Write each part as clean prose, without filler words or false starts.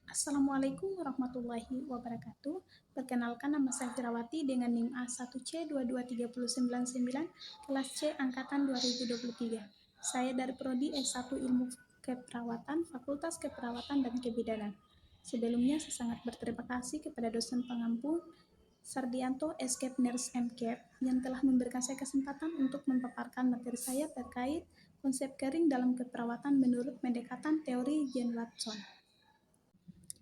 Assalamualaikum warahmatullahi wabarakatuh. Perkenalkan, nama saya Firawati dengan NIM A1C22399, kelas C angkatan 2023. Saya dari Prodi S1 Ilmu Keperawatan, Fakultas Keperawatan dan Kebidanan. Sebelumnya saya sangat berterima kasih kepada dosen pengampu Sardianto Escape Nurse MCAP yang telah memberikan saya kesempatan untuk memaparkan materi saya terkait konsep kering dalam keperawatan menurut pendekatan teori Jane Watson.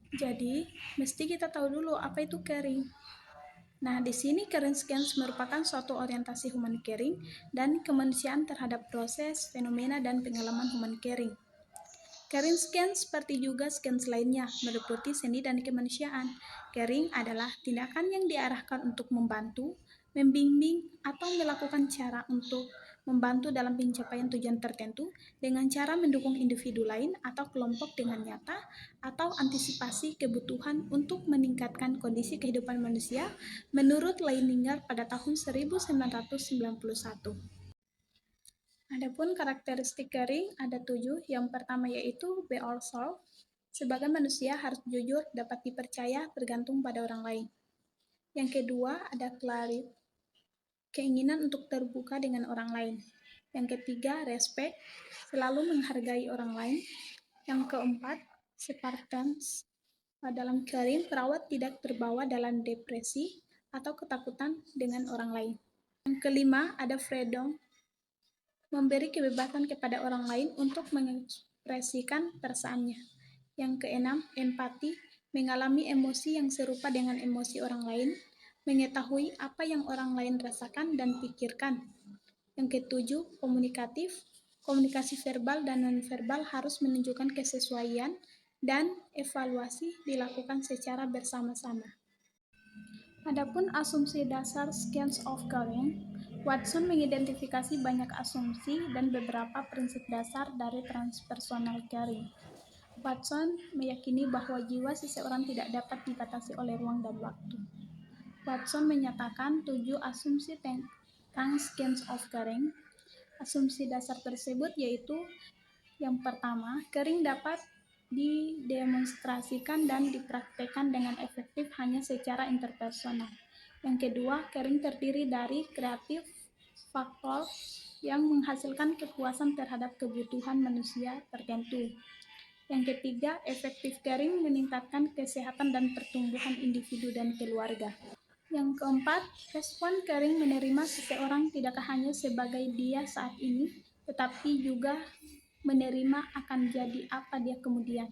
Jadi, mesti kita tahu dulu apa itu caring. Nah, di sini caring scans merupakan suatu orientasi human caring dan kemanusiaan terhadap proses, fenomena, dan pengalaman human caring. Caring scans seperti juga scans lainnya meliputi seni dan kemanusiaan. Caring adalah tindakan yang diarahkan untuk membantu, membimbing, atau melakukan cara untuk membantu dalam pencapaian tujuan tertentu dengan cara mendukung individu lain atau kelompok dengan nyata atau antisipasi kebutuhan untuk meningkatkan kondisi kehidupan manusia menurut Leininger pada tahun 1991. Adapun karakteristik caring ada 7. Yang pertama yaitu be ourselves. Sebagai manusia harus jujur, dapat dipercaya, bergantung pada orang lain. Yang kedua ada clarity, keinginan untuk terbuka dengan orang lain. Yang ketiga respect, selalu menghargai orang lain. Yang keempat Spartans, dalam caring perawat tidak terbawa dalam depresi atau ketakutan dengan orang lain. Yang kelima ada freedom, memberi kebebasan kepada orang lain untuk mengekspresikan perasaannya. Yang keenam, empati, mengalami emosi yang serupa dengan emosi orang lain, mengetahui apa yang orang lain rasakan dan pikirkan. Yang ketujuh, komunikatif, komunikasi verbal dan nonverbal harus menunjukkan kesesuaian dan evaluasi dilakukan secara bersama-sama. Adapun asumsi dasar scans of caring, Watson mengidentifikasi banyak asumsi dan beberapa prinsip dasar dari transpersonal caring. Watson meyakini bahwa jiwa seseorang tidak dapat dibatasi oleh ruang dan waktu. Watson menyatakan 7 asumsi tentang scans of caring. Asumsi dasar tersebut yaitu yang pertama, caring dapat didemonstrasikan dan dipraktekkan dengan efektif hanya secara interpersonal. Yang kedua, caring terdiri dari kreatif faktor yang menghasilkan kepuasan terhadap kebutuhan manusia tertentu. Yang ketiga, efektif caring meningkatkan kesehatan dan pertumbuhan individu dan keluarga. Yang keempat, respon caring menerima seseorang tidak hanya sebagai dia saat ini, tetapi juga menerima akan jadi apa dia kemudian.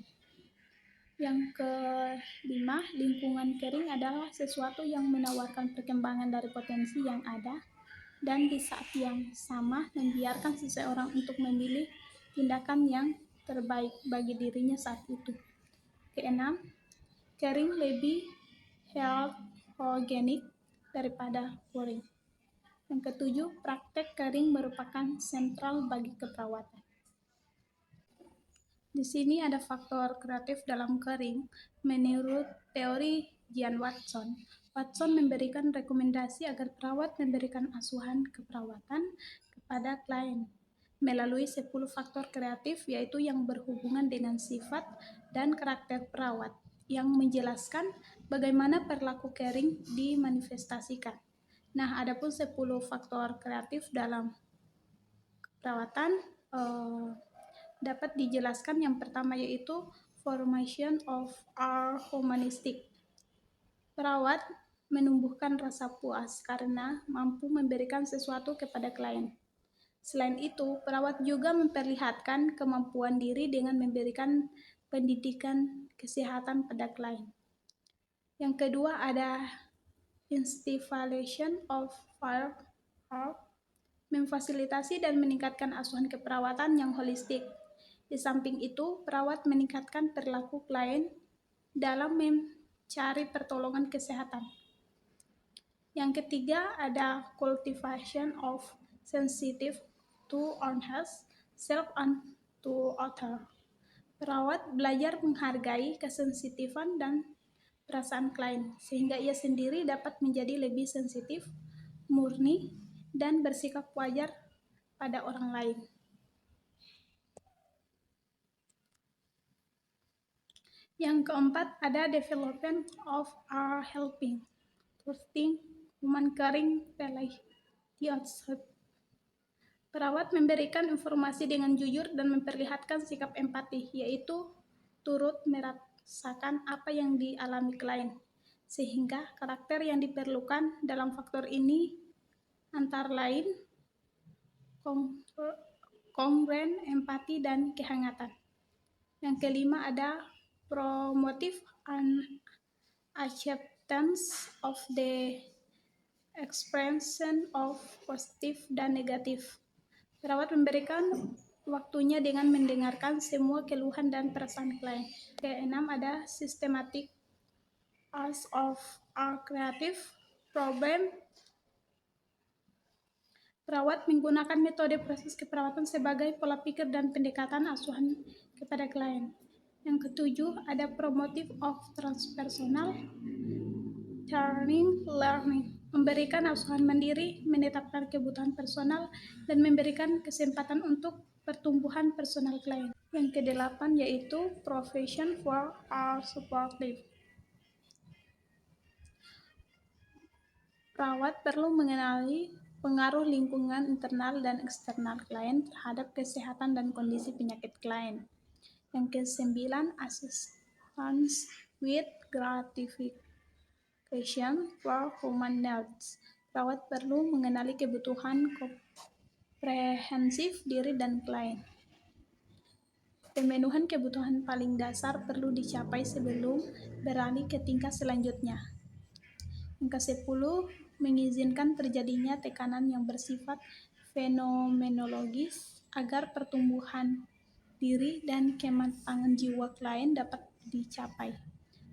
Yang kelima, lingkungan caring adalah sesuatu yang menawarkan perkembangan dari potensi yang ada dan di saat yang sama membiarkan seseorang untuk memilih tindakan yang terbaik bagi dirinya saat itu. Keenam, caring lebih health-organic daripada worrying. Yang ketujuh, praktek caring merupakan sentral bagi keperawatan. Di sini ada faktor kreatif dalam caring. Menurut teori Jane Watson, Watson memberikan rekomendasi agar perawat memberikan asuhan keperawatan kepada klien melalui 10 faktor kreatif, yaitu yang berhubungan dengan sifat dan karakter perawat, yang menjelaskan bagaimana perilaku caring dimanifestasikan. Nah, adapun 10 faktor kreatif dalam perawatan dapat dijelaskan. Yang pertama yaitu formation of our humanistic. Perawat menumbuhkan rasa puas karena mampu memberikan sesuatu kepada klien. Selain itu, perawat juga memperlihatkan kemampuan diri dengan memberikan pendidikan kesehatan pada klien. Yang kedua ada institution of fire, memfasilitasi dan meningkatkan asuhan keperawatan yang holistik. Di samping itu, perawat meningkatkan perilaku klien dalam mencari pertolongan kesehatan. Yang ketiga ada cultivation of sensitive to others, self and to other. Perawat belajar menghargai kesensitifan dan perasaan klien, sehingga ia sendiri dapat menjadi lebih sensitif, murni, dan bersikap wajar pada orang lain. Yang keempat, ada development of our helping, trusting, human caring, relationships. Perawat memberikan informasi dengan jujur dan memperlihatkan sikap empati, yaitu turut merasakan apa yang dialami klien, sehingga karakter yang diperlukan dalam faktor ini antara lain kongruen, empati, dan kehangatan. Yang kelima ada promotive and acceptance of the expression of positif dan negatif. Perawat memberikan waktunya dengan mendengarkan semua keluhan dan perasaan klien. Keenam ada systematic as of our creative problem. Perawat menggunakan metode proses keperawatan sebagai pola pikir dan pendekatan asuhan kepada klien. Yang ketujuh ada promotive of transpersonal learning, memberikan asuhan mandiri, menetapkan kebutuhan personal, dan memberikan kesempatan untuk pertumbuhan personal klien. Yang kedelapan yaitu provision for our supportive. Perawat perlu mengenali pengaruh lingkungan internal dan eksternal klien terhadap kesehatan dan kondisi penyakit klien. Yang kesembilan, assistance with gratification for human needs. Perawat perlu mengenali kebutuhan komprehensif diri dan klien. Pemenuhan kebutuhan paling dasar perlu dicapai sebelum beralih ke tingkat selanjutnya. Yang ke-10, mengizinkan terjadinya tekanan yang bersifat fenomenologis agar pertumbuhan diri dan kematangan jiwa klien dapat dicapai.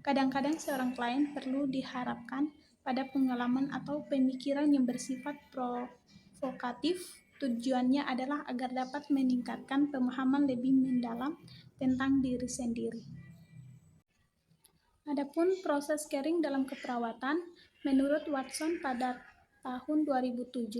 Kadang-kadang seorang klien perlu diharapkan pada pengalaman atau pemikiran yang bersifat provokatif. Tujuannya adalah agar dapat meningkatkan pemahaman lebih mendalam tentang diri sendiri. Adapun proses caring dalam keperawatan, menurut Watson pada tahun 2007,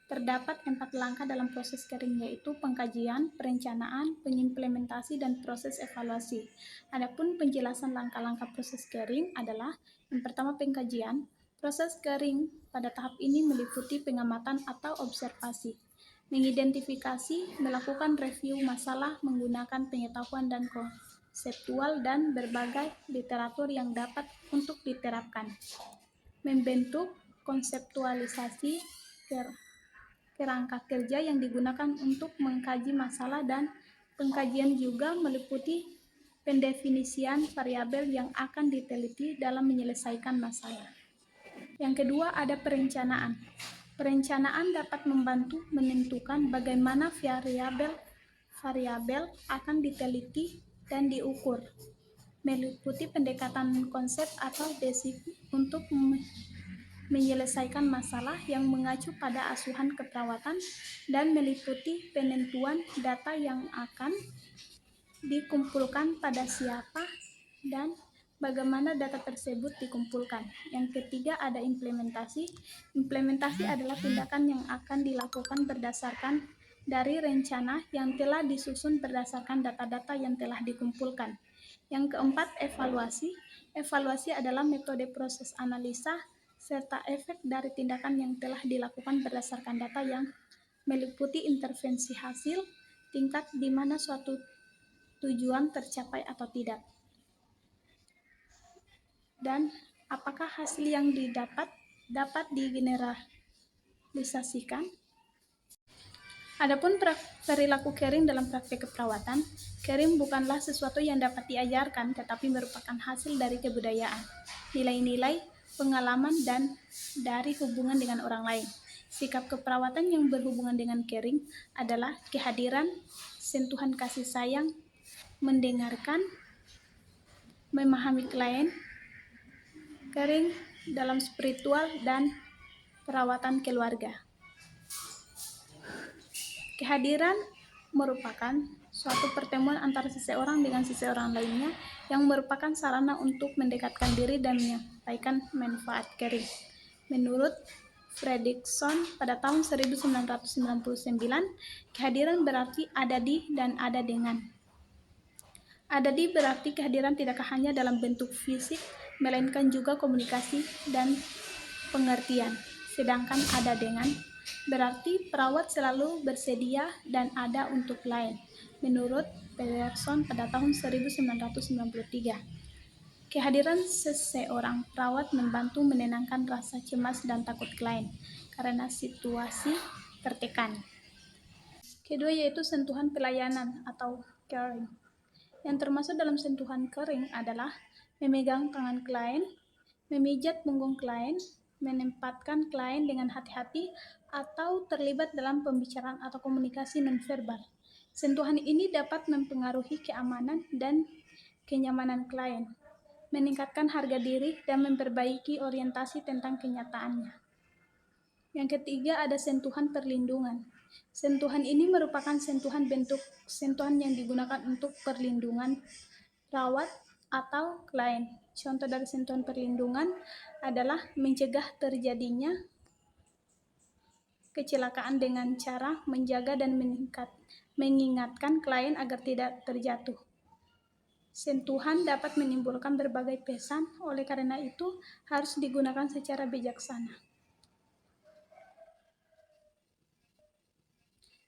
terdapat 4 langkah dalam proses caring, yaitu pengkajian, perencanaan, pengimplementasi, dan proses evaluasi. Adapun penjelasan langkah-langkah proses caring adalah, yang pertama pengkajian. Proses caring pada tahap ini meliputi pengamatan atau observasi, mengidentifikasi, melakukan review masalah menggunakan pengetahuan dan konseptual dan berbagai literatur yang dapat untuk diterapkan, membentuk konseptualisasi kerangka kerja yang digunakan untuk mengkaji masalah, dan pengkajian juga meliputi pendefinisian variabel yang akan diteliti dalam menyelesaikan masalah. Yang kedua ada perencanaan. Perencanaan dapat membantu menentukan bagaimana variabel akan diteliti dan diukur, meliputi pendekatan konsep atau basic untuk menyelesaikan masalah yang mengacu pada asuhan keperawatan, dan meliputi penentuan data yang akan dikumpulkan, pada siapa, dan bagaimana data tersebut dikumpulkan. Yang ketiga ada implementasi. Implementasi adalah tindakan yang akan dilakukan berdasarkan dari rencana yang telah disusun berdasarkan data-data yang telah dikumpulkan. Yang keempat, evaluasi. Evaluasi adalah metode proses analisa serta efek dari tindakan yang telah dilakukan berdasarkan data yang meliputi intervensi hasil, tingkat di mana suatu tujuan tercapai atau tidak, dan apakah hasil yang didapat dapat digeneralisasikan. Adapun perilaku caring dalam praktek keperawatan, caring bukanlah sesuatu yang dapat diajarkan, tetapi merupakan hasil dari kebudayaan, nilai-nilai, pengalaman, dan dari hubungan dengan orang lain. Sikap keperawatan yang berhubungan dengan caring adalah kehadiran, sentuhan kasih sayang, mendengarkan, memahami klien, caring dalam spiritual, dan perawatan keluarga. Kehadiran merupakan suatu pertemuan antara seseorang dengan seseorang lainnya yang merupakan sarana untuk mendekatkan diri dan menyampaikan manfaat caring. Menurut Fredrickson pada tahun 1999, kehadiran berarti ada di dan ada dengan. Adadi berarti kehadiran tidak hanya dalam bentuk fisik, melainkan juga komunikasi dan pengertian. Sedangkan ada dengan berarti perawat selalu bersedia dan ada untuk klien. Menurut Peterson pada tahun 1993, kehadiran seseorang perawat membantu menenangkan rasa cemas dan takut klien karena situasi tertekan. Kedua yaitu sentuhan pelayanan atau caring. Yang termasuk dalam sentuhan kering adalah memegang tangan klien, memijat punggung klien, menempatkan klien dengan hati-hati, atau terlibat dalam pembicaraan atau komunikasi nonverbal. Sentuhan ini dapat mempengaruhi keamanan dan kenyamanan klien, meningkatkan harga diri, dan memperbaiki orientasi tentang kenyataannya. Yang ketiga ada sentuhan perlindungan. Sentuhan ini merupakan bentuk sentuhan yang digunakan untuk perlindungan perawat atau klien. Contoh dari sentuhan perlindungan adalah mencegah terjadinya kecelakaan dengan cara menjaga dan mengingatkan klien agar tidak terjatuh. Sentuhan dapat menimbulkan berbagai pesan, oleh karena itu harus digunakan secara bijaksana.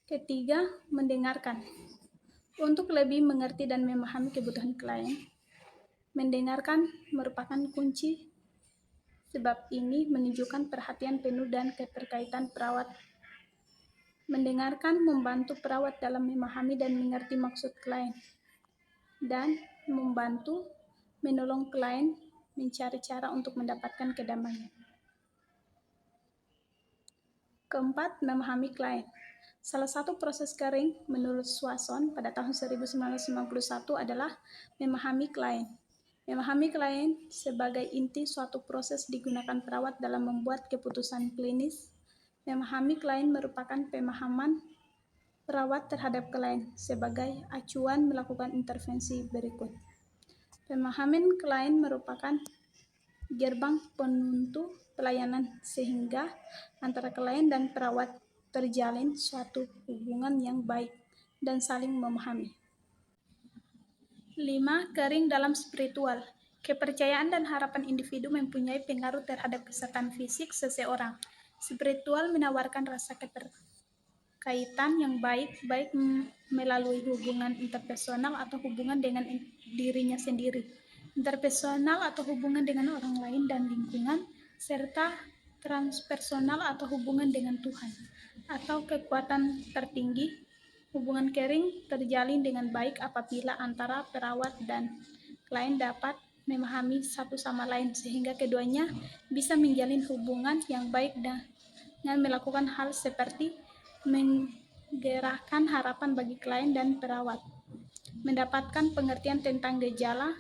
Ketiga, mendengarkan. Untuk lebih mengerti dan memahami kebutuhan klien, mendengarkan merupakan kunci, sebab ini menunjukkan perhatian penuh dan keterkaitan perawat. Mendengarkan membantu perawat dalam memahami dan mengerti maksud klien, dan membantu menolong klien mencari cara untuk mendapatkan kedamaian. Keempat, memahami klien. Salah satu proses caring menurut Swanson pada tahun 1991 adalah memahami klien. Memahami klien sebagai inti suatu proses digunakan perawat dalam membuat keputusan klinis. Memahami klien merupakan pemahaman perawat terhadap klien sebagai acuan melakukan intervensi berikut. Pemahaman klien merupakan gerbang penentu pelayanan sehingga antara klien dan perawat terjalin suatu hubungan yang baik dan saling memahami. 5. Caring dalam spiritual. Kepercayaan dan harapan individu mempunyai pengaruh terhadap kesehatan fisik seseorang. Spiritual menawarkan rasa keterkaitan yang baik melalui hubungan interpersonal atau hubungan dengan dirinya sendiri, interpersonal atau hubungan dengan orang lain dan lingkungan, serta transpersonal atau hubungan dengan Tuhan atau kekuatan tertinggi. Hubungan caring terjalin dengan baik apabila antara perawat dan klien dapat memahami satu sama lain sehingga keduanya bisa menjalin hubungan yang baik dengan melakukan hal seperti menggerakkan harapan bagi klien dan perawat, mendapatkan pengertian tentang gejala,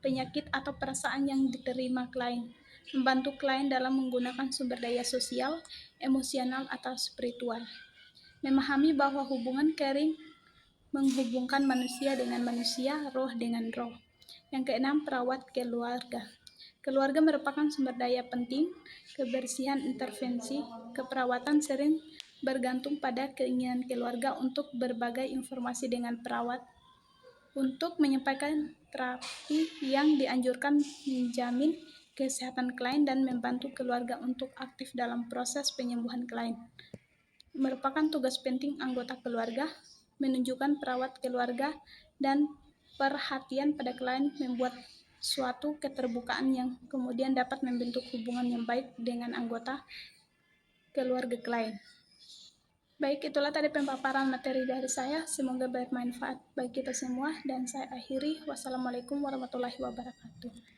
penyakit atau perasaan yang diterima klien, membantu klien dalam menggunakan sumber daya sosial, emosional, atau spiritual. Memahami bahwa hubungan caring menghubungkan manusia dengan manusia, roh dengan roh. Yang keenam, perawat keluarga. Keluarga merupakan sumber daya penting. Kebersihan intervensi keperawatan sering bergantung pada keinginan keluarga untuk berbagai informasi dengan perawat untuk menyampaikan terapi yang dianjurkan, menjamin kesehatan klien, dan membantu keluarga untuk aktif dalam proses penyembuhan klien. Merupakan tugas penting anggota keluarga, menunjukkan perawat keluarga dan perhatian pada klien membuat suatu keterbukaan yang kemudian dapat membentuk hubungan yang baik dengan anggota keluarga klien. Baik, itulah tadi pemaparan materi dari saya. Semoga bermanfaat bagi kita semua dan saya akhiri. Wassalamualaikum warahmatullahi wabarakatuh.